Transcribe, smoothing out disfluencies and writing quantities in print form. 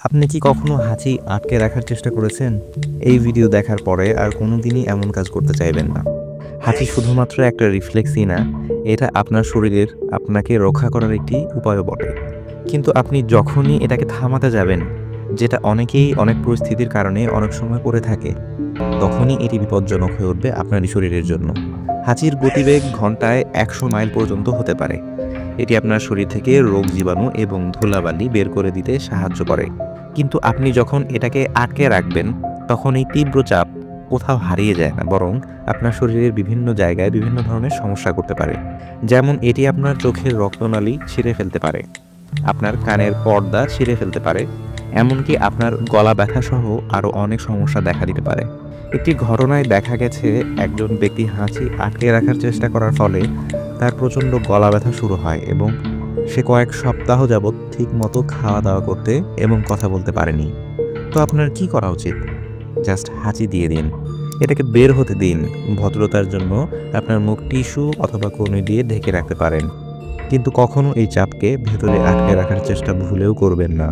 আপনি কি কখনো হাঁচি আটকে রাখার চেষ্টা করেছেন? এই ভিডিও দেখার পরে আর কোনোদিনই এমন কাজ করতে চাইবেন না। হাঁচি শুধুমাত্র একটা রিফ্লেক্সই না, এটা আপনার শরীরের আপনাকে রক্ষা করার একটি উপায়ও বটে। কিন্তু আপনি যখনই এটাকে থামাতে যাবেন, যেটা অনেকেই অনেক পরিস্থিতির কারণে অনেক সময় করে থাকে, তখনই এটি বিপজ্জনক হয়ে উঠবে আপনারই শরীরের জন্য। হাঁচির গতিবেগ ঘন্টায় ১০০ মাইল পর্যন্ত হতে পারে। এটি আপনার শরীর থেকে রোগ জীবাণু এবং ধুলাবালি বের করে দিতে সাহায্য করে। কিন্তু আপনি যখন এটাকে আটকে রাখবেন, তখন এই তীব্র চাপ কোথাও হারিয়ে যায় না, বরং আপনার শরীরের বিভিন্ন জায়গায় বিভিন্ন ধরনের সমস্যা করতে পারে। যেমন এটি আপনার চোখের রক্তনালী ছিঁড়ে ফেলতে পারে, আপনার কানের পর্দা ছিঁড়ে ফেলতে পারে, এমনকি আপনার গলা ব্যথাসহ আরও অনেক সমস্যা দেখা দিতে পারে। একটি ঘটনায় দেখা গেছে একজন ব্যক্তি হাঁচি আটকে রাখার চেষ্টা করার ফলে তার প্রচণ্ড গলা ব্যথা শুরু হয় এবং সে কয়েক সপ্তাহ যাবৎ ঠিকমতো খাওয়া দাওয়া করতে এবং কথা বলতে পারেনি। তো আপনার কি করা উচিত? জাস্ট হাঁচি দিয়ে দিন, এটাকে বের হতে দিন। ভদ্রতার জন্য আপনার মুখ টিস্যু অথবা কনুই দিয়ে ঢেকে রাখতে পারেন, কিন্তু কখনো এই চাপকে ভেতরে আটকে রাখার চেষ্টা ভুলেও করবেন না।